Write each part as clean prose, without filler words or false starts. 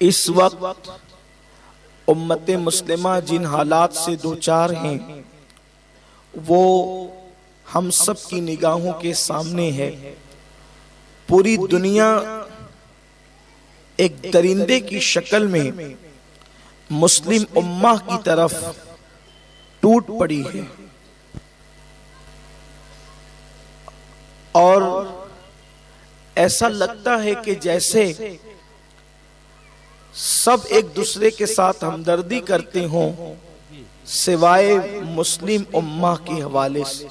اس وقت امت مسلمہ جن حالات سے دوچار ہیں وہ ہم سب کی نگاہوں کے سامنے ہے۔ پوری دنیا ایک درندے کی شکل میں مسلم امہ کی طرف ٹوٹ پڑی ہے، اور ایسا لگتا ہے کہ جیسے سب ایک دوسرے کے ساتھ ہمدردی کرتے ہوں سوائے مسلم امہ کے حوالے سے،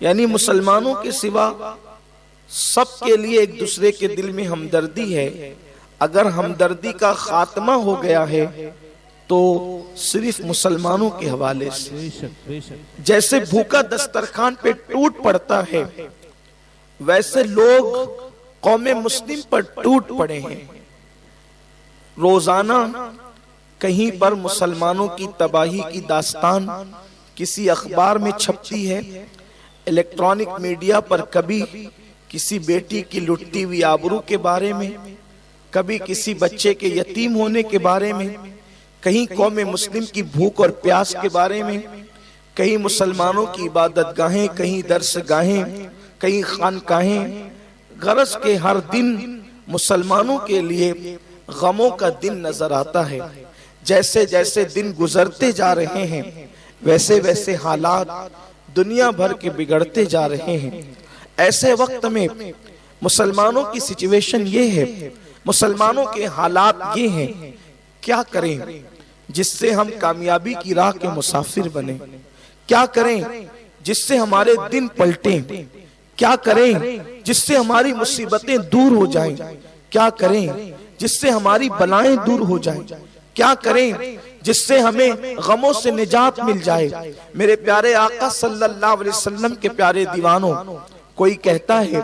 یعنی مسلمانوں کے سوا سب کے لیے ایک دوسرے کے دل میں ہمدردی ہے۔ اگر ہمدردی کا خاتمہ ہو گیا ہے تو صرف مسلمانوں کے حوالے سے، جیسے بھوکا دسترخوان پہ ٹوٹ پڑتا ہے ویسے لوگ قوم مسلم پر ٹوٹ پڑے ہیں۔ روزانہ کہیں پر مسلمانوں کی تباہی کی داستان کسی اخبار میں چھپتی ہے، الیکٹرانک میڈیا پر کبھی کسی بیٹی کی لٹتی ہوئی آبرو کے بارے میں، کبھی کسی بچے کے یتیم ہونے کے بارے میں، کہیں قوم مسلم کی بھوک اور پیاس کے بارے میں، کہیں مسلمانوں کی عبادت گاہیں، کہیں درس گاہیں، کہیں خانقاہیں۔ غرض کے ہر دن مسلمانوں کے لیے غموں کا دن نظر آتا ہے۔ جیسے جیسے دن گزرتے جا رہے ہیں ویسے ویسے حالات دنیا بھر کے بگڑتے جا رہے ہیں۔ ایسے وقت میں مسلمانوں کی سچویشن یہ ہے، مسلمانوں کے حالات یہ ہیں، کیا کریں جس سے ہم کامیابی کی راہ کے مسافر بنیں؟ کیا کریں جس سے ہمارے دن پلٹیں؟ کیا کریں جس سے ہماری مصیبتیں دور ہو جائیں؟ کیا کریں جس سے ہماری بلائیں دور ہو جائیں؟ کیا کریں جس سے ہمیں غموں سے نجات مل جائے؟ میرے پیارے آقا صلی اللہ علیہ وسلم کے پیارے دیوانوں، کوئی کہتا ہے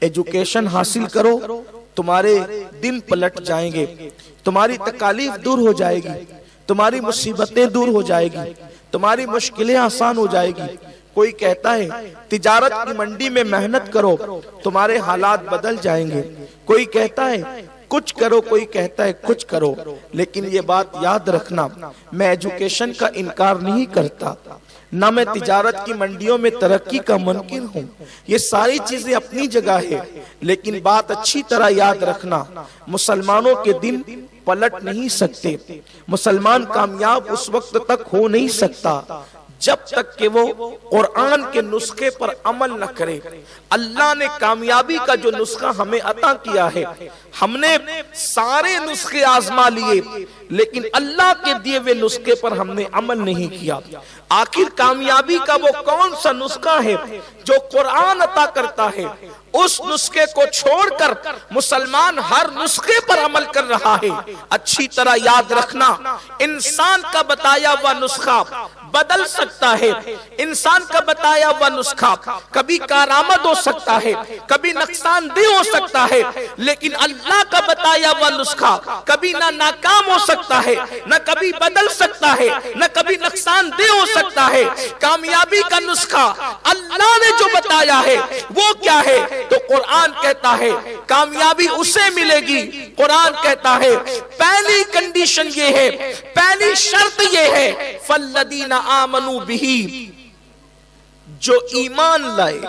ایجوکیشن حاصل کرو تمہارے دن پلٹ جائیں گے، تمہاری تکالیف دور ہو جائے گی، تمہاری مصیبتیں دور ہو جائے گی، تمہاری مشکلیں آسان ہو جائے گی۔ کوئی کہتا ہے تجارت کی منڈی میں محنت کرو تمہارے حالات بدل جائیں گے۔ کوئی کہتا ہے کچھ کرو، کوئی کہتا ہے کچھ کرو، لیکن یہ بات یاد رکھنا، میں ایجوکیشن کا انکار نہیں کرتا، نہ میں تجارت کی منڈیوں میں ترقی کا منکر ہوں، یہ ساری چیزیں اپنی جگہ ہے، لیکن بات اچھی طرح یاد رکھنا، مسلمانوں کے دن پلٹ نہیں سکتے، مسلمان کامیاب اس وقت تک ہو نہیں سکتا جب تک کہ وہ قرآن کے نسخے پر عمل نہ کرے۔ اللہ نے کامیابی کا جو نسخہ ہمیں عطا کیا ہے، ہم نے سارے نسخے آزما لیے لیکن اللہ کے دیے ہوئے نسخے پر ہم نے عمل نہیں کیا۔ آخر کامیابی کا وہ کون سا نسخہ ہے جو قرآن عطا کرتا ہے؟ اس نسخے کو چھوڑ کر مسلمان ہر نسخے پر عمل کر رہا ہے۔ اچھی طرح یاد رکھنا، انسان کا بتایا ہوا نسخہ بدل سکتا ہے، انسان کا بتایا ہوا نسخہ کبھی کارآمد ہو سکتا ہے، کبھی نقصان دہ ہو سکتا ہے، لیکن اللہ کا بتایا ہوا نسخہ کبھی نہ ناکام ہو سکتا ہے، نہ کبھی بدل سکتا ہے، نہ کبھی نقصان دہ ہو سکتا ہے۔ کامیابی کا نسخہ اللہ نے جو بتایا ہے وہ کیا ہے؟ تو قرآن کہتا ہے کامیابی اسے ملے گی۔ قرآن کہتا ہے پہلی کنڈیشن یہ ہے، پہلی شرط یہ ہے فَالَّذِينَ آمَنُوا بِهِ، جو ایمان لائے۔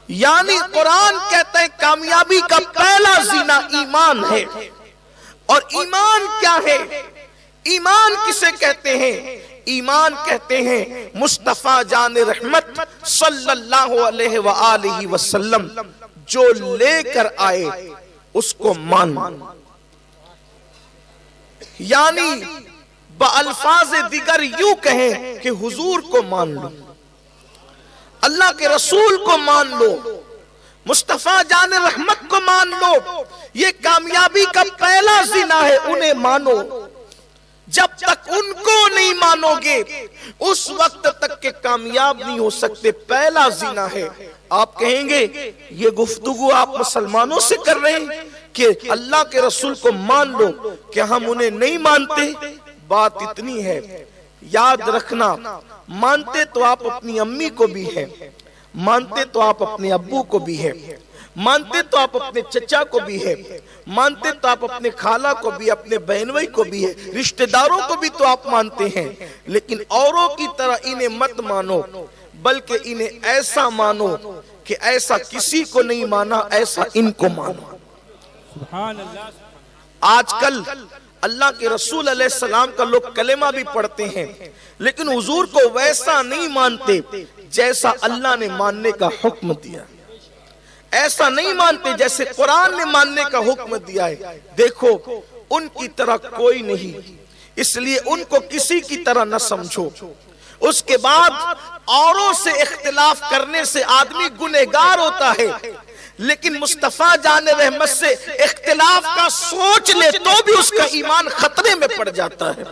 یعنی قرآن کہتا ہے کامیابی کا پہلا زینہ ایمان ہے۔ اور ایمان کیا ہے؟ ایمان کسے کہتے ہیں؟ ایمان کہتے ہیں مصطفیٰ جان رحمت صلی اللہ علیہ وآلہ وسلم جو لے کر آئے اس کو مان، یعنی بالفاظ دیگر یوں کہیں کہ حضور کو مان لو، اللہ کے رسول کو مان لو، مصطفیٰ جان رحمت کو مان لو۔ یہ کامیابی کا پہلا زینہ ہے، انہیں مانو۔ جب تک ان کو نہیں مانو گے اس وقت تک کہ کامیاب نہیں ہو سکتے۔ پہلا زینہ ہے۔ آپ کہیں گے یہ گفتگو آپ مسلمانوں سے کر رہے ہیں کہ اللہ کے رسول کو مان لو، کہ ہم انہیں نہیں مانتے؟ بات اتنی ہے، یاد رکھنا، مانتے تو آپ اپنی امی کو بھی ہے، مانتے تو آپ اپنے ابو کو بھی ہے، مانتے تو آپ اپنے چچا کو بھی ہے، مانتے تو آپ اپنے خالہ کو بھی، اپنے بہنوئی کو بھی ہے، رشتہ داروں کو بھی تو آپ مانتے ہیں، لیکن اوروں کی طرح انہیں مت مانو، بلکہ انہیں ایسا مانو کہ ایسا کسی کو نہیں مانا، ایسا ان کو مانو۔ سبحان اللہ۔ آج کل اللہ کے رسول علیہ السلام کا لوگ کلمہ بھی پڑھتے ہیں، لیکن حضور کو ویسا نہیں مانتے جیسا اللہ نے ماننے کا حکم دیا، ایسا نہیں مانتے جیسے قرآن نے ماننے کا حکم دیا ہے۔ دیکھو ان کی طرح کوئی نہیں، اس لیے ان کو کسی کی طرح نہ سمجھو۔ اس کے بعد اوروں سے اختلاف کرنے سے آدمی گنہگار ہوتا ہے، لیکن مصطفیٰ جان رحمت سے اختلاف کا سوچ لے تو بھی اس کا ایمان خطرے میں پڑ جاتا ہے۔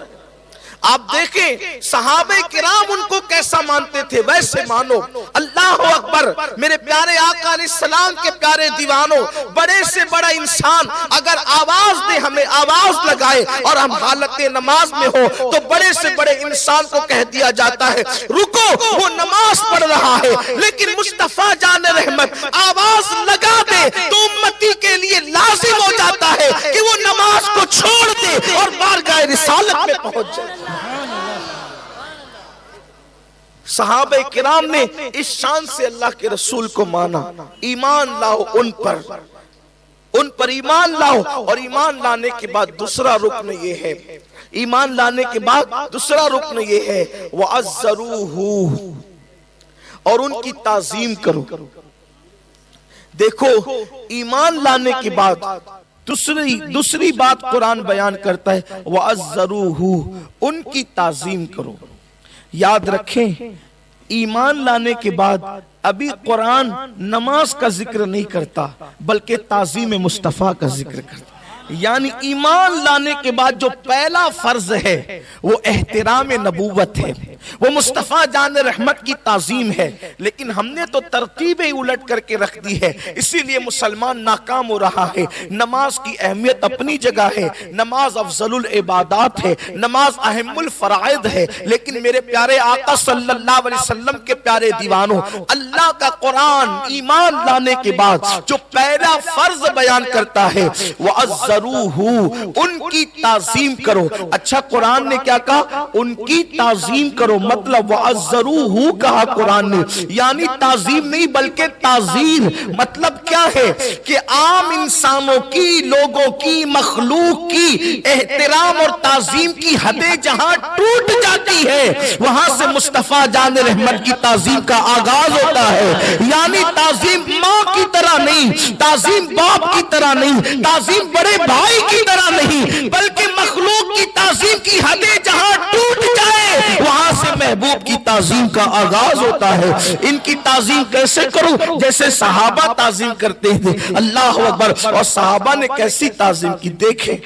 آپ دیکھیں صحابہ کرام ان کو کیسا مانتے تھے، ویسے مانو۔ اللہ اکبر، میرے پیارے آقا علیہ السلام کے پیارے دیوانوں، بڑے سے بڑا انسان اگر آواز دے، ہمیں آواز لگائے اور ہم حالت نماز میں ہو تو بڑے سے بڑے انسان کو کہہ دیا جاتا ہے رکو، وہ نماز پڑھ رہا ہے، لیکن مصطفیٰ جان رحمت آواز لگا دے تو امتی کے لیے لازم ہو جاتا ہے کہ وہ نماز کو چھوڑ دے اور بارگاہ رسالت میں پہنچ جائے۔ صحابہ کرام نے اس شان سے اللہ کے رسول کو مانا۔ ایمان لاؤ ان پر ایمان لاؤ، اور ایمان لانے کے بعد دوسرا رکن یہ ہے، ایمان لانے کے بعد دوسرا رکن یہ ہے وَعَزَّرُوهُ، اور ان کی تعظیم کرو۔ دیکھو ایمان لانے کے بعد دوسری بات قرآن بیان کرتا ہے وَعَزَّرُوهُ، ان کی تعظیم کرو۔ یاد رکھیں ایمان لانے کے بعد ابھی قرآن نماز کا ذکر نہیں کرتا بلکہ تعظیم مصطفیٰ کا ذکر کرتا، یعنی ایمان لانے کے بعد جو پہلا فرض ہے وہ احترام نبوت ہے، وہ مصطفیٰ جان رحمت کی تعظیم ہے، لیکن ہم نے تو ترتیبیں الٹ کر کے رکھ دی ہے، اسی لیے مسلمان ناکام ہو رہا ہے۔ نماز کی اہمیت اپنی جگہ ہے، نماز افضل العبادات ہے، نماز اہم الفرائض ہے، لیکن میرے پیارے آقا صلی اللہ علیہ وسلم کے پیارے دیوانوں، اللہ کا قرآن ایمان لانے کے بعد جو پہلا فرض بیان کرتا ہے وَعَزَّرُوهُ، ان کی تعظیم کرو۔ اچھا قرآن نے کیا کہا؟ ان کی تعظیم کرو، مطلب وَعَزَّرُوهُ کہا قرآن نے، یعنی تعظیم نہیں بلکہ تعظیم۔ مطلب کیا ہے کہ عام انسانوں کی، لوگوں کی، مخلوق کی احترام اور تعظیم کی حدیں جہاں ٹوٹ جاتی ہے وہاں سے مصطفیٰ جان رحمت کی تعظیم کا آغاز ہوتا ہے، یعنی تعظیم ماں کی طرح نہیں، تعظیم باپ کی طرح نہیں، تعظیم بڑے بھائی کی طرح نہیں، بلکہ مخلوق کی تعظیم کی حدیں جہاں ٹوٹ جائے وہاں سے محبوب کی تعظیم کا آغاز ہوتا ہے۔ ان کی تعظیم کیسے کروں؟ جیسے صحابہ تعظیم کرتے تھے، اللہ اکبر۔ اور صحابہ نے کیسی تعظیم کی دیکھیں،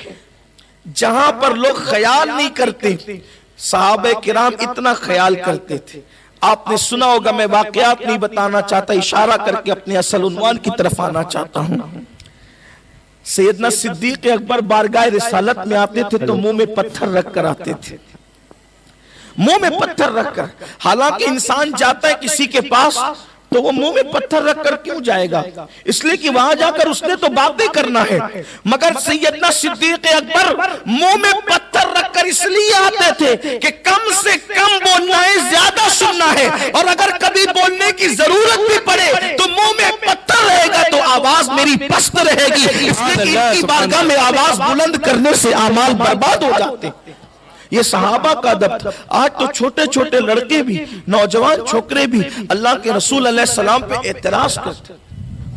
جہاں پر لوگ خیال نہیں کرتے صحابہ کرام اتنا خیال کرتے تھے۔ آپ نے سنا ہوگا، میں واقعات نہیں بتانا چاہتا، اشارہ کر کے اپنے اصل عنوان کی طرف آنا چاہتا ہوں۔ سیدنا صدیق اکبر بارگاہ رسالت میں آتے تھے تو منہ میں پتھر رکھ کر آتے تھے، منہ میں پتھر رکھ کر۔ حالانکہ انسان جاتا ہے کسی کے پاس تو وہ منہ میں پتھر رکھ کر کیوں جائے گا؟ اس لیے کہ وہاں جا کر اس نے تو باتیں کرنا ہے، مگر سیدنا صدیق اکبر منہ میں پتھر رکھ کر اس لیے آتے تھے کہ کم سے کم بولنا ہے، زیادہ سننا ہے، اور اگر کبھی بولنے کی ضرورت بھی پڑے تو منہ میں پتھر رہے گا تو آواز میری پست رہے گی، اس لیے کہ ان کی بارگاہ میں آواز بلند کرنے سے اعمال برباد ہو جاتے ہیں۔ یہ صحابہ کا ادب تھا۔ آج تو چھوٹے چھوٹے لڑکے بھی، نوجوان چھوکرے بھی اللہ کے رسول علیہ السلام پہ اعتراض کرتے،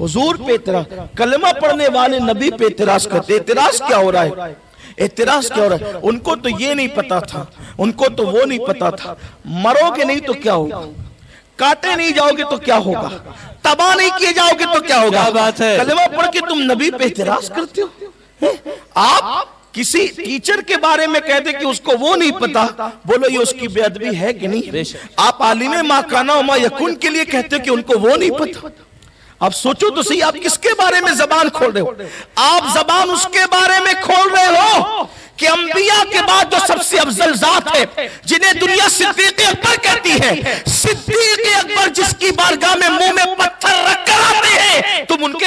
حضور پہ اعتراض، کلمہ پڑھنے والے نبی پہ اعتراض کرتے۔ اعتراض کیا ہو رہا ہے؟ اعتراض کیا ہو رہا ہے؟ ان کو تو یہ نہیں پتا تھا، ان کو تو وہ نہیں پتا تھا، مرو گے نہیں تو کیا ہوگا، کاٹے نہیں جاؤ گے تو کیا ہوگا، تباہ نہیں کیے جاؤ گے تو کیا ہوگا۔ کلمہ پڑھ کے تم نبی پہ اعتراض کرتے ہو۔ آپ کسی ٹیچر کے بارے میں کہتے کہ اس کو وہ نہیں پتا، بولو یہ اس کی بے ادبی ہے کہ نہیں؟ آپ عالم ما کانا وما یکون کے لیے کہتے کہ ان کو وہ نہیں پتا۔ آپ سوچو تو صحیح، آپ کس کے بارے میں زبان کھول رہے ہو؟ آپ زبان اس کے بارے میں کھول رہے ہو کہ انبیاء کے بعد جو سب سے افضل ذات ہے، جنہیں دنیا صدیق اکبر کہتی ہے، صدیق اکبر جس کی بارگاہ میں منہ میں پتھر رکھ کر آتے ہیں، تم ان کے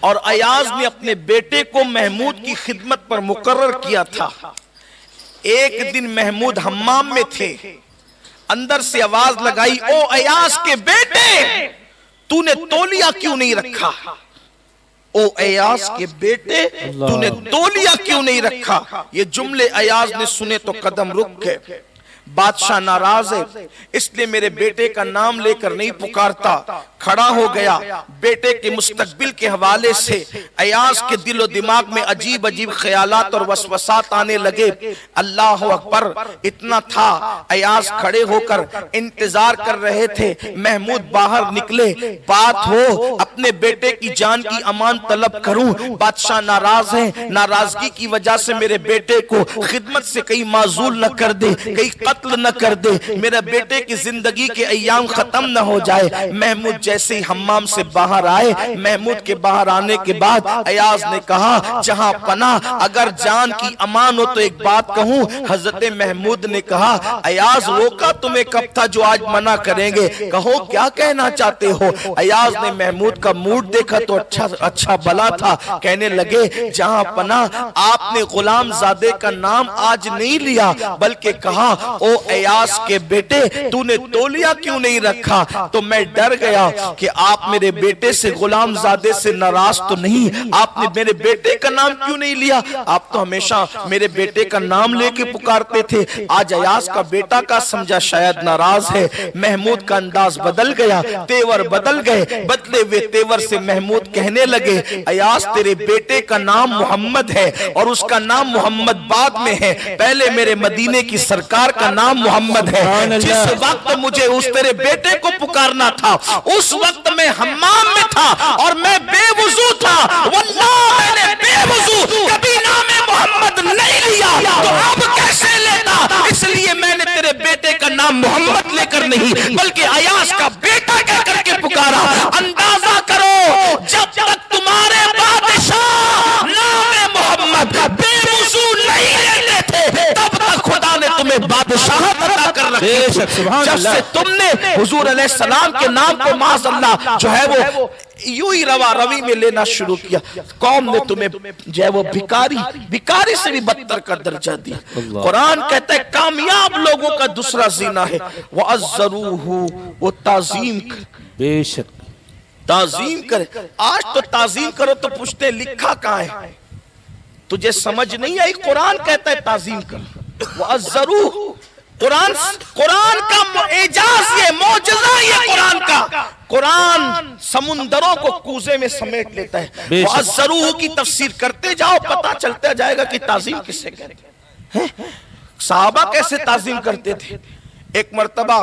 اور ایاز نے اپنے بیٹے کو محمود کی خدمت پر مقرر کیا تھا۔ ایک دن محمود حمام میں تھے، اندر سے آواز لگائی، او ایاز کے بیٹے، تو نے تولیہ کیوں نہیں رکھا؟ او ایاز کے بیٹے، تو نے تولیہ کیوں نہیں رکھا؟ یہ جملے ایاز نے سنے تو قدم رک گئے۔ بادشاہ ناراض ہے، اس لیے میرے بیٹے کا نام لے کر نہیں پکارتا۔ کھڑا ہو گیا، بیٹے کے مستقبل کے حوالے سے ایاز کے دل و دماغ میں عجیب عجیب خیالات اور وسوسات آنے لگے۔ اللہ اکبر، اتنا تھا ایاز کھڑے ہو کر انتظار کر رہے تھے محمود باہر نکلے، بات ہو، اپنے بیٹے کی جان کی امان طلب کروں۔ بادشاہ ناراض ہیں، ناراضگی کی وجہ سے میرے بیٹے کو خدمت سے کہیں معزول نہ کر دے، کہیں قتل نہ کر دے، میرے بیٹے کی زندگی کے ایام ختم نہ ہو جائے۔ محمود جیسے ہی حمام سے باہر آئے، محمود کے باہر آنے کے بعد ایاز نے کہا، جہاں پناہ اگر جان کی امان ہو تو ایک بات کہوں۔ حضرت محمود نے کہا، ایاز روکا تمہیں کب تھا جو آج منع کریں گے، کہو کیا کہنا چاہتے ہو؟ ایاز نے محمود کا موڈ دیکھا تو اچھا بلا تھا، کہنے لگے، جہاں پناہ آپ نے غلام زادے کا نام آج نہیں لیا بلکہ کہا، او ایاز کے بیٹے، تو نے تولیہ کیوں نہیں رکھا؟ تو میں ڈر گیا کہ آپ میرے بیٹے سے غلام زادے سے ناراض تو نہیں، آپ نے میرے بیٹے کا نام کیوں نہیں لیا؟ آپ تو ہمیشہ میرے بیٹے کا نام لے کے پکارتے تھے، آج ایاز کا بیٹا کا سمجھا شاید ناراض ہے۔ محمود کا انداز بدل گیا، تیور بدل گئے، بدلے ہوئے تیور سے محمود کہنے لگے، ایاز تیرے بیٹے کا نام محمد ہے اور اس کا نام محمد بعد میں ہے، پہلے میرے مدینے کی سرکار کا نام محمد ہے۔ جس وقت مجھے اس تیرے بیٹے کو پکارنا تھا اس وقت میں حمام میں تھا اور میں بے وضو تھا، واللہ میں نے بے وضو کبھی نام محمد نہیں لیا، تو اب کیسے لیتا؟ اس لیے میں نے تیرے بیٹے کا نام محمد لے کر نہیں بلکہ ایاز کا بیٹا کہہ کر کے پکارا۔ اندازہ کرو، جب تک تمہارے بادشاہ نام محمد بے وضو نہیں لیتے تھے تب تک خدا نے تمہیں بادشاہت عطا کر رکھی تھی۔ جب سے تم نے حضور علیہ السلام کے نام کو معاذ اللہ جو ہے وہ یوں ہی روا روی میں لینا شروع کیا، قوم نے تمہیں جو ہے وہ بھکاری سے بھی بدتر کا درجہ دیا۔ قرآن کہتا ہے کامیاب لوگوں کا دوسرا زینہ ہے وَعَزَّرُوهُ، وہ تعظیم کر، بے شک تعظیم کرے۔ آج تو تعظیم کرو تو پوچھتے لکھا کہاں ہے؟ تجھے سمجھ نہیں آئی؟ قرآن کہتا ہے تعظیم کر، وَعَزَّرُوهُ، قرآن کا اعجاز، یہ معجزہ یہ قرآن کا، قرآن سمندروں کو کوزے میں سمیٹ لیتا ہے۔ وَعَزَّرُوهُ کی تفسیر کرتے جاؤ، پتہ چلتا جائے گا کہ تعظیم کسے کہتے ہیں۔ صحابہ کیسے تعظیم کرتے تھے؟ ایک مرتبہ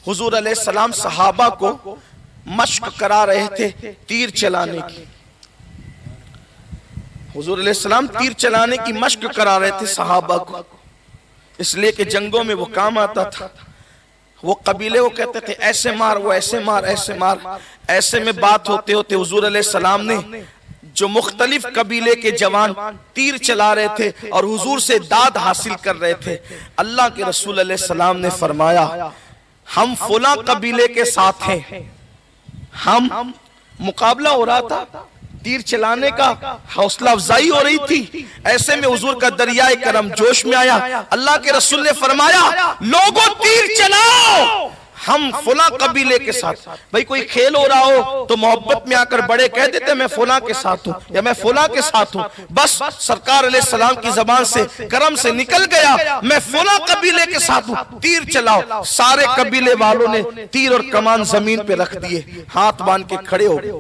حضور علیہ السلام صحابہ کو مشق کرا رہے تھے تیر چلانے کی، حضور علیہ السلام تیر چلانے کی مشق کرا رہے تھے صحابہ کو، اس لیے کہ جنگوں میں وہ کام آتا تھا۔ وہ قبیلے وہ کہتے تھے ایسے مار، وہ ایسے مار، ایسے مار۔ ایسے میں بات ہوتے ہوتے حضور علیہ السلام نے جو مختلف قبیلے کے جوان تیر چلا رہے تھے اور حضور سے داد حاصل کر رہے تھے، اللہ کے رسول علیہ السلام نے فرمایا، ہم فلاں قبیلے کے ساتھ ہیں، ہم مقابلہ ہو رہا تھا، تیر چلانے کا حوصلہ افزائی ہو رہی تھی۔ ایسے میں حضور کا دریائے کرم جوش میں آیا، اللہ کے رسول نے فرمایا، لوگوں تیر چلاؤ، ہم فلاں قبیلے کے ساتھ۔ بھئی کوئی کھیل ہو رہا ہو تو محبت میں آ کر بڑے کہہ دیتے میں فلاں کے ساتھ ہوں یا میں فلاں کے ساتھ ہوں، بس سرکار علیہ السلام کی زبان سے کرم سے نکل گیا میں فلاں قبیلے کے ساتھ ہوں، تیر چلاؤ۔ سارے قبیلے والوں نے تیر اور کمان زمین پہ رکھ دیے، ہاتھ باندھ کے کھڑے ہو گئے۔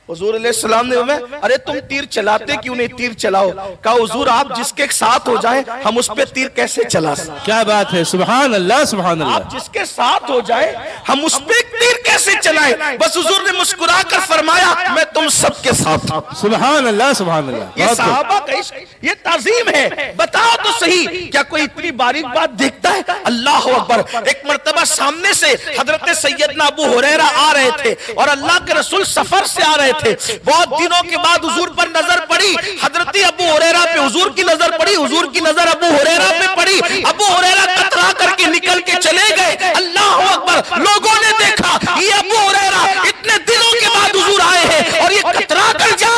حضور علیہ السلام نے ارے تم تیر چلاتے کیوں نہیں؟ تیر چلاؤ۔ کہا حضور آپ جس کے ساتھ ہو جائیں ہم اس پہ تیر کیسے چلا سکتے؟ کیا بات ہے، سبحان اللہ سبحان اللہ، آپ جس کے ساتھ ہو جائیں ہم اس پہ تیر کیسے چلائیں؟ بس حضور نے مسکرا کر فرمایا میں تم سب کے ساتھ ہوں۔ سبحان اللہ سبحان اللہ، یہ صحابہ کا عشق، یہ تعظیم ہے۔ بتاؤ تو صحیح، کیا کوئی اتنی باریک بات دیکھتا ہے؟ اللہ اکبر۔ ایک مرتبہ سامنے سے حضرت سیدنا ابو ہریرہ آ رہے تھے اور اللہ کے رسول سفر سے آ رہے تھے، بہت دنوں کے بعد حضور پر نظر پڑی، حضرت ابو ہریرہ پہ حضور کی نظر پڑی، حضور کی نظر ابو ہریرہ پہ پڑی، ابو ہریرہ کترا کر کے نکل کے چلے گئے۔ اللہ اکبر، لوگوں نے دیکھا یہ ابو ہریرہ اتنے دنوں کے بعد حضور آئے ہیں اور یہ کترا کر جا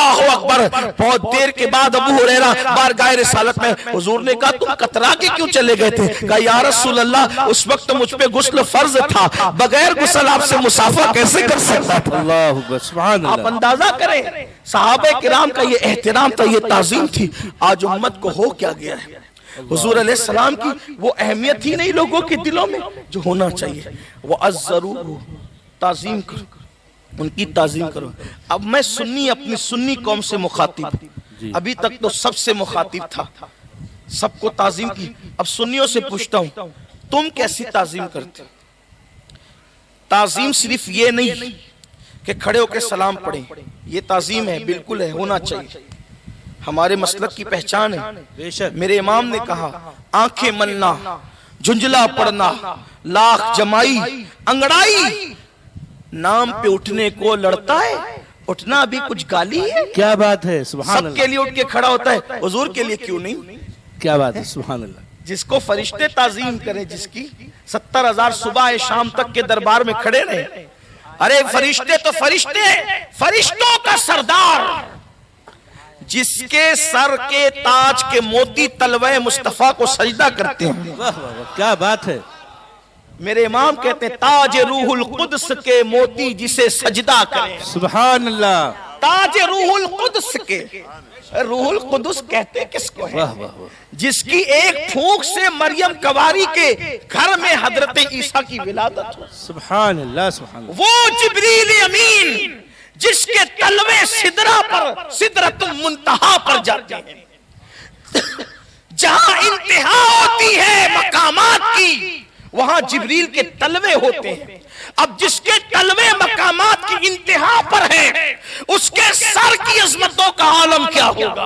اللہ اکبر. بہت دیر کے بعد ابو ہریرہ بارگاہ رسالت میں حضور نے کہا تم کترا کے کیوں چلے گئے تھے؟ کہا یا رسول اللہ اس وقت مجھ پہ غسل فرض تھا, بغیر غسل آپ سے مسافہ کیسے کر سکتا تھا؟ اللہ اکبر سبحان آپ اللہ. اندازہ کریں صحابہ کرام کا یہ احترام تھا, یہ تعظیم تھی. آج امت کو ہو کیا گیا ہے؟ حضور علیہ السلام کی وہ اہمیت ہی نہیں لوگوں کے دلوں میں جو ہونا چاہیے. وَعَزَّرُوهُ, تعظیم کرو, ان کی تعظیم کرو. اب میں سنی اپنی سنی قوم سے مخاطب, ابھی تک تو سب سے مخاطب تھا, سب کو تعظیم کی. اب سنیوں سے پوچھتا ہوں تم کیسی تعظیم کرتے؟ تعظیم صرف یہ نہیں کہ کھڑے ہو کے سلام پڑھیں, یہ تعظیم ہے, بالکل ہے, ہونا چاہیے, ہمارے مسلک کی پہچان ہے. میرے امام نے کہا آنکھیں ملنا, جھنجلا پڑنا, لاکھ جمائی, انگڑائی, نام پہ اٹھنے کو لڑتا ہے, اٹھنا بھی کچھ گالی ہے. کیا بات ہے سبحان سب اللہ. کے لیے اٹھ کے کھڑا ہوتا ہے, حضور کے لیے کیوں نہیں؟ کیا بات ہے سبحان اللہ. جس کو فرشتے تعظیم کریں, جس کی 70,000 صبح شام تک کے دربار میں کھڑے رہے. ارے فرشتے تو فرشتے, فرشتوں کا سردار, جس کے سر کے تاج کے موتی تلوے مصطفیٰ کو سجدہ کرتے ہیں. واہ واہ واہ, کیا بات ہے. میرے امام کہتے ہیں تاج روح القدس کے موتی جسے سجدہ کریں. سبحان اللہ. تاج روح القدس کے, روح القدس کہتے کس کو ہے؟ واہ واہ واہ. جس کی ایک پھونک سے مریم کواری کے گھر میں حضرت عیسیٰ کی ولادت ہو. سبحان اللہ سبحان اللہ. وہ جبریل امین جس کے تلوے سدرہ پر, سدرۃ المنتہا پر جاتے ہیں, جہاں انتہا ہوتی ہے مقامات کی وہاں جبریل کے تلوے ہوتے ہیں. اب جس کے تلوے مقامات کی انتہا پر ہیں اس کے سر کی عظمتوں کا عالم کیا ہوگا,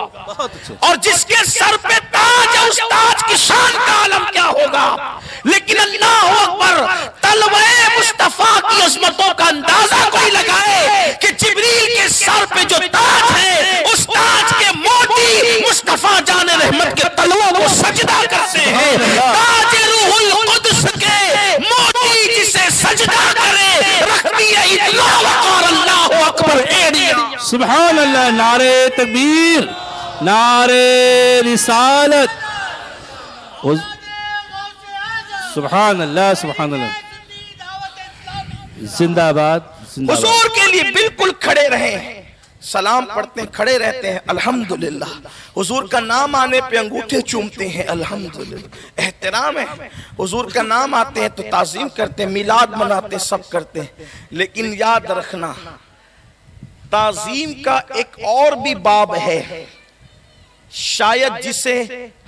اور جس کے سر پہ تاج ہے اس تاج کی شان کا عالم کیا ہوگا. لیکن اللہ اکبر, تلوے مصطفیٰ کی عظمتوں کا اندازہ کوئی لگائے کہ جبریل کے سر پہ جو تاج ہے اس تاج کے موتی مصطفیٰ جان رحمت کے تلووں کو سجدہ کرتے ہیں. تاج روح القدس کے موتی جسے سجدہ کرے رکھتی ہے اتنا وقار. اللہ اکبر ایڑیا. سبحان اللہ. نعرے تکبیر, نعرے رسالت. سبحان اللہ سبحان اللہ. زندہ آباد زندہ آباد. حضور کے لیے بالکل کھڑے رہیں, سلام پڑھتے ہیں کھڑے رہتے ہیں الحمدللہ. حضور کا نام آنے پہ انگوٹھے چومتے ہیں الحمدللہ, احترام ہے. حضور کا نام آتے ہیں تو تعظیم کرتے ہیں, میلاد مناتے ہیں, سب کرتے ہیں. لیکن یاد رکھنا تعظیم کا ایک اور بھی باب ہے, شاید جسے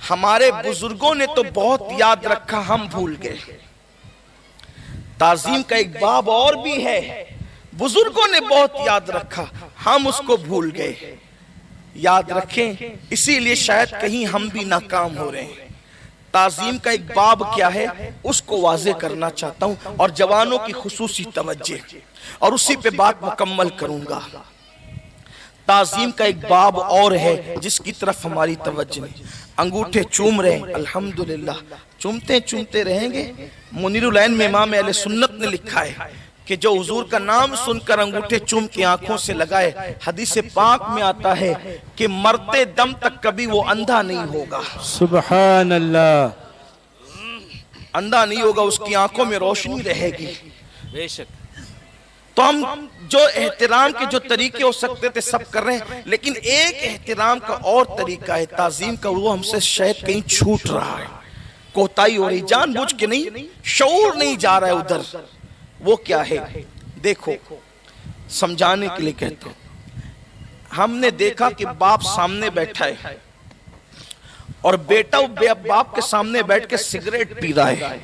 ہمارے بزرگوں نے تو بہت یاد رکھا, ہم بھول گئے. تعظیم کا ایک باب اور بھی ہے, بزرگوں نے بہت یاد رکھا, ہم اس کو بھول گئے. یاد رکھیں, اسی لیے شاید کہیں ہم بھی ناکام ہو رہے ہیں. تعظیم کا ایک باب کیا ہے اس کو واضح کرنا چاہتا ہوں, اور جوانوں کی خصوصی توجہ, اور اسی پہ بات مکمل کروں گا. تعظیم کا ایک باب اور ہے جس کی طرف ہماری توجہ نہیں. انگوٹھے چوم رہے ہیں الحمدللہ, چومتے رہیں گے. منیر العین میں امام اہل سنت نے لکھا ہے کہ جو حضور کا نام سن کر انگوٹھے چوم کے آنکھوں سے لگائے, حدیث پاک میں آتا ہے کہ مرتے دم تک کبھی وہ اندھا نہیں ہوگا. سبحان اللہ. اندھا نہیں ہوگا, اس کی آنکھوں میں روشنی رہے گی. بے شک. تو ہم جو احترام کے جو طریقے ہو سکتے تھے سب کر رہے ہیں, لیکن ایک احترام کا اور طریقہ ہے تعظیم کا, وہ ہم سے شاید کہیں چھوٹ رہا ہے, کوتاہی ہو رہی, جان بوجھ کے نہیں, شعور نہیں جا رہا ہے ادھر. وہ کیا ہے دیکھو, سمجھانے کے لیے کہتا ہوں. ہم نے دیکھا کہ باپ سامنے بیٹھا ہے اور بیٹا باپ کے سامنے بیٹھ کے سگریٹ پی رہا ہے.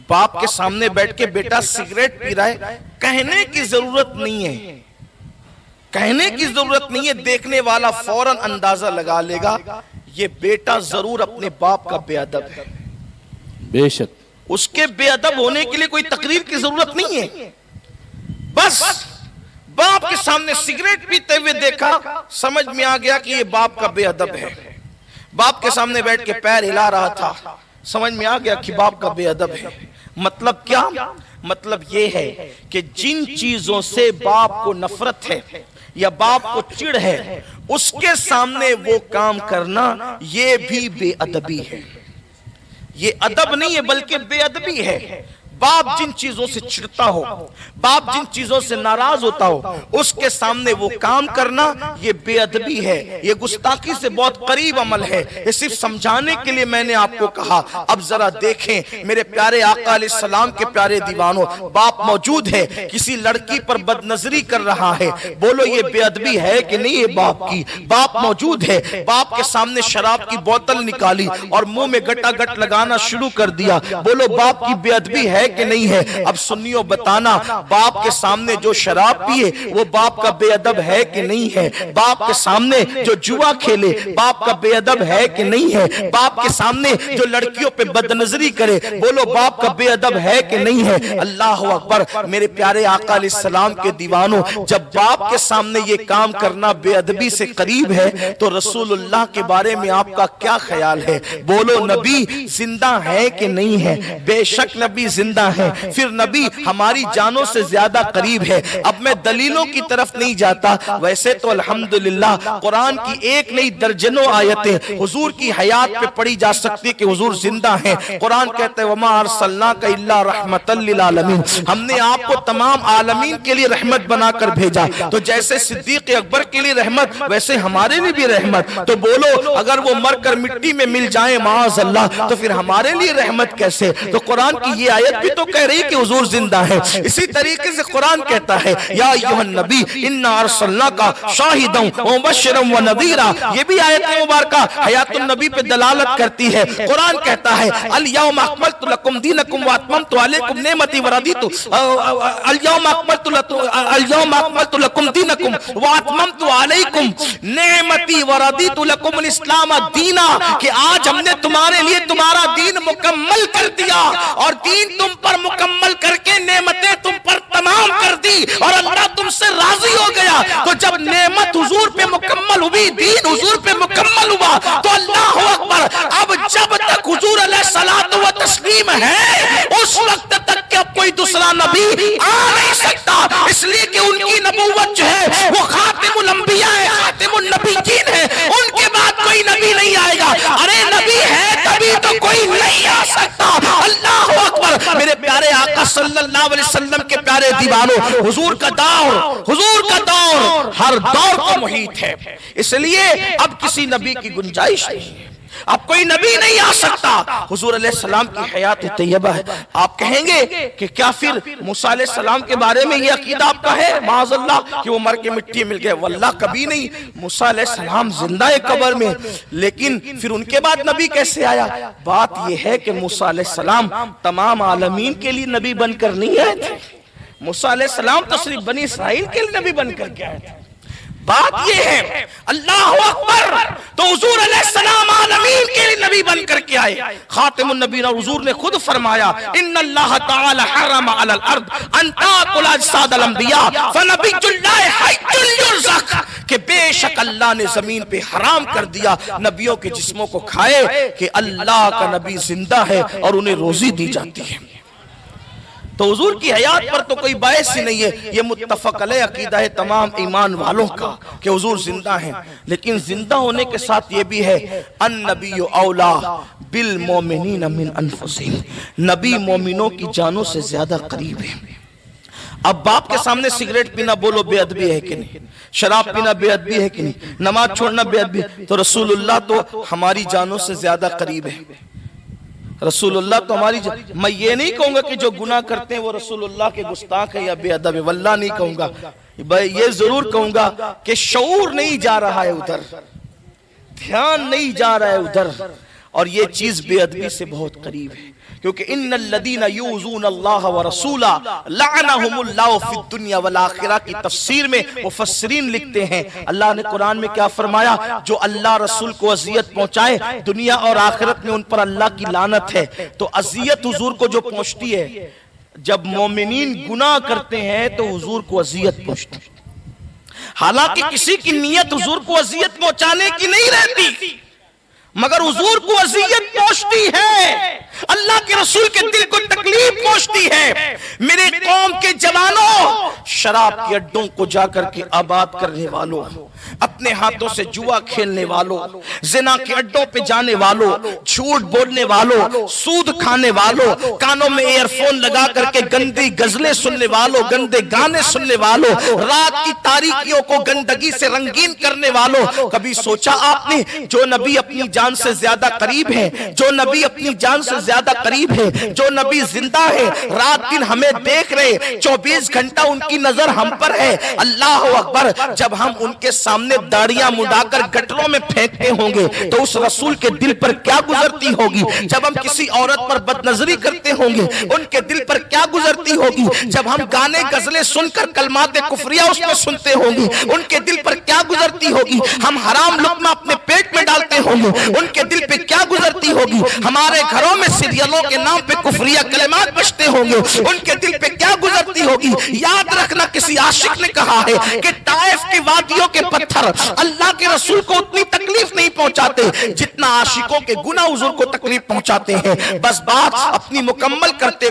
باپ کے سامنے بیٹھ کے بیٹا سگریٹ پی رہا ہے, کہنے کی ضرورت نہیں ہے, کہنے کی ضرورت نہیں ہے. دیکھنے والا فوراً اندازہ لگا لے گا یہ بیٹا ضرور اپنے باپ کا بے ادب ہے. بے شک. اس کے بے ادب ہونے کے لیے کوئی تقریر کی ضرورت نہیں ہے. بس باپ کے سامنے سگریٹ پیتے ہوئے دیکھا, سمجھ میں آ گیا کہ یہ باپ کا بے ادب ہے. باپ کے سامنے بیٹھ کے پیر ہلا رہا تھا, سمجھ میں آ گیا کہ باپ کا بے ادب ہے. مطلب کیا؟ مطلب یہ ہے کہ جن چیزوں سے باپ کو نفرت ہے یا باپ کو چڑ ہے، اس کے سامنے وہ کام کرنا یہ بھی بے ادبی ہے. یہ ادب نہیں ہے بلکہ بے ادبی ہے. باپ جن چیزوں سے چڑھتا ہو، باپ جن چیزوں سے ناراض ہوتا ہو، اس کے سامنے وہ کام کرنا یہ بے ادبی ہے، یہ گستاخی سے بہت قریب عمل ہے. یہ صرف سمجھانے کے لیے میں نے آپ کو کہا. اب ذرا دیکھیں میرے پیارے آقا علیہ السلام کے پیارے دیوانوں، باپ موجود ہے، کسی لڑکی پر بد نظری کر رہا ہے، بولو یہ بے ادبی ہے کہ نہیں ہے باپ کی؟ باپ موجود ہے، باپ کے سامنے شراب کی بوتل نکالی اور منہ میں گٹا گٹ لگانا شروع کر دیا، بولو باپ کی بے ادبی ہے کہ نہیں ہے؟ اب سنیو بتانا، باپ کے سامنے جو شراب پیے وہ باپ کا بے ادب ہے کہ نہیں ہے؟ باپ کے سامنے جو جوا کھیلے باپ کا بے ادب ہے کہ نہیں ہے؟ باپ کے سامنے جو لڑکیوں پہ بد نظری کرے بولو باپ کا بے ادب ہے کہ نہیں ہے؟ اللہ اکبر. میرے پیارے آقا علیہ السلام کے دیوانوں، جب باپ کے سامنے یہ کام کرنا بے ادبی سے قریب ہے تو رسول اللہ کے بارے میں آپ کا کیا خیال ہے؟ بولو نبی زندہ ہے کہ نہیں ہے؟ بے شک نبی زندہ ہے. پھر نبی ہماری جانوں سے زیادہ قریب ہے. اب میں دلیلوں کی طرف نہیں جاتا، ویسے تو الحمدللہ قرآن کی ایک نہیں درجنوں آیتیں حضور کی حیات پہ پڑھی جا سکتی کہ حضور زندہ ہیں. قرآن کہتے ہیں وَمَا أَرْسَلْنَاكَ إِلَّا رَحْمَةً لِلْعَالَمِينَ، ہم نے آپ کو تمام عالمین کے لیے رحمت بنا کر بھیجا. تو جیسے صدیق اکبر کے لیے رحمت ویسے ہمارے لیے بھی رحمت. تو بولو اگر وہ مر کر مٹی میں مل جائیں معاذ اللہ تو پھر ہمارے لیے رحمت کیسے؟ تو قرآن کی یہ آیت بھی تو کہہ رہی کہ حضور زندہ ہے. اسی طریقے سے قرآن کہتا ہے یا ایھا النبی انا ارسلناک شاہدا ومبشرا ونذیرا. یہ بھی آیت مبارکہ حیات النبی پہ دلالت کرتی ہے. قرآن کہتا ہے الیوم اکملت لکم دینکم واتممت علیکم نعمتی ورضیت الیوم اکملت لکم دینکم واتممت علیکم نعمتی ورضیت لکم الاسلام دینا، کہ آج ہم نے تمہارے لیے تمہارا دین مکمل کر دیا اور دین تم پر مکمل کر کے نعمتیں تم پر تمام کر دی اور اللہ تم سے راضی ہو گیا. تو جب نعمت حضور پہ مکمل ہوئی، دین حضور پہ مکمل ہوا تو اللہ اکبر، اب جب تک حضور علیہ الصلوۃ والتسلیم ہے اس وقت تک کہ اب کوئی دوسرا نبی آ نہیں سکتا، اس لیے کہ ان کی نبوت جو ہے وہ خاتم الانبیاء ہے، خاتم النبیین ہے، ان کے بعد کوئی نبی نہیں آئے گا. ارے نبی ہے تبھی تو کوئی نہیں آ سکتا. اللہ اکبر. میرے پیارے آقا صلی اللہ علیہ وسلم کے پیارے دیوانوں، حضور کا دور ہر دور کو محیط ہے، اس لیے اب کسی نبی کی گنجائش نہیں ہے، اب کوئی نبی نہیں آ سکتا. حضور علیہ السلام کی حیات طیبہ ہے. آپ کہیں گے کہ کیا پھر موسیٰ علیہ السلام کے بارے میں یہ عقیدہ آپ کا ہے معاذ اللہ کہ وہ مر کے مٹی مل گئے؟ واللہ کبھی نہیں. موسیٰ علیہ السلام زندہ ہے قبر میں، لیکن پھر ان کے بعد نبی کیسے آیا؟ بات یہ ہے کہ موسیٰ علیہ السلام تمام عالمین کے لیے نبی بن کر نہیں آئے تھے. موسیٰ علیہ السلام تو صرف بنی اسرائیل کے لیے نبی بن کر کے آئے تھے. بات یہ ہے اللہ اکبر، تو حضور علیہ السلام عالمین کے لیے نبی بن کر کے آئے، خاتم النبیین. اور حضور نے خود فرمایا ان اللہ تعالی حرم علی الارض ان تاکل اجساد الانبیاء فنبی اللہ حی یرزق، کہ بے شک اللہ نے زمین پہ حرام کر دیا نبیوں کے جسموں کو کھائے کہ اللہ کا نبی زندہ ہے اور انہیں روزی دی جاتی ہے. تو حضور کی حیات پر تو کوئی باعث ہی نہیں ہے. یہ متفق علیہ عقیدہ ہے تمام ایمان والوں کا کہ حضور زندہ ہیں، لیکن زندہ ہونے کے ساتھ یہ بھی ہے النبی اولا بالمومنین من انفسہم، نبی مومنوں کی جانوں سے زیادہ قریب ہے. اب باپ کے سامنے سگریٹ پینا بولو بے ادبی ہے کہ نہیں؟ شراب پینا بے ادبی ہے کہ نہیں؟ نماز چھوڑنا بے ادبی ہے؟ تو رسول اللہ تو ہماری جانوں سے زیادہ قریب ہے. رسول اللہ تو ہماری میں یہ نہیں کہوں گا کہ جو گناہ کرتے ہیں وہ رسول اللہ کے گستاخ ہے یا بے ادب ہے، واللہ نہیں کہوں گا. یہ ضرور کہوں گا کہ شعور نہیں جا رہا ہے ادھر، دھیان نہیں جا رہا ہے ادھر، اور یہ چیز بے ادبی سے بہت قریب ہے. کیونکہ ان الذین یؤذون اللہ ورسولہ لعنہم اللہ فی الدنیا والآخرہ کی تفسیر میں مفسرین لکھتے ہیں اللہ نے قرآن میں کیا فرمایا؟ جو اللہ رسول کو اذیت پہنچائے دنیا اور آخرت میں ان پر اللہ کی لعنت ہے. تو اذیت حضور کو جو پہنچتی ہے، جب مومنین گناہ کرتے ہیں تو حضور کو اذیت پہنچتی ہے، حالانکہ کسی کی نیت حضور کو اذیت پہنچانے کی نہیں رہتی، مگر حضور کو اذیت پہنچتی ہے. اللہ کے رسول کے دل کو تکلیف پہنچتی ہے۔ میرے قوم کے جوانوں، شراب کے اڈوں کو جا کر کے آباد کرنے والوں، اپنے ہاتھوں سے جوا کھیلنے والوں، زنا کے اڈوں پہ جانے والوں، جھوٹ بولنے والوں، سود کھانے والوں، کانوں میں ایئر فون لگا کر کے گندی غزلیں سننے والوں، گندے گانے سننے والوں، رات کی تاریکیوں کو گندگی سے رنگین کرنے والوں، کبھی سوچا آپ نے جو نبی اپنی جان سے زیادہ قریب ہے، جو نبی اپنی جان سے زیادہ قریب ہے، جو نبی زندہ ہے، رات دن ہمیں دیکھ رہے، 24 گھنٹہ ان کی نظر ہم پر ہے، اللہ اکبر، جب ہم ان کے سامنے داڑیاں مڈا کر گٹروں میں پھینکتے ہوں گے تو اس رسول کے دل پر کیا گزرتی ہوگی؟ جب ہم کسی عورت پر بد نظری کرتے ہوں گے ان کے دل پر کیا گزرتی ہوگی؟ جب ہم گانے غزلیں سن کر کلمات کفریہ اس میں سنتے ہوں گے ان کے دل پر کیا گزرتی ہوگی؟ ہم حرام لقمہ اپنے پیٹ میں ڈالتے ہوں گے ان کے دل پہ کیا گزرتی ہوگی؟ ہمارے گھروں میں سیریلوں کے نام پہ کفریہ کلمات بجتے ہوں گے ان کے دل پہ کیا گزرتی ہوگی؟ یاد رکھنا، کسی عاشق نے کہا ہے کہ طائف کی وادیوں کے پتھر اللہ کے رسول کو اتنی تکلیف نہیں پہنچاتے جتنا عاشقوں کے گناہ حضور کو تکلیف پہنچاتے ہیں۔ بس بات اپنی مکمل کرتے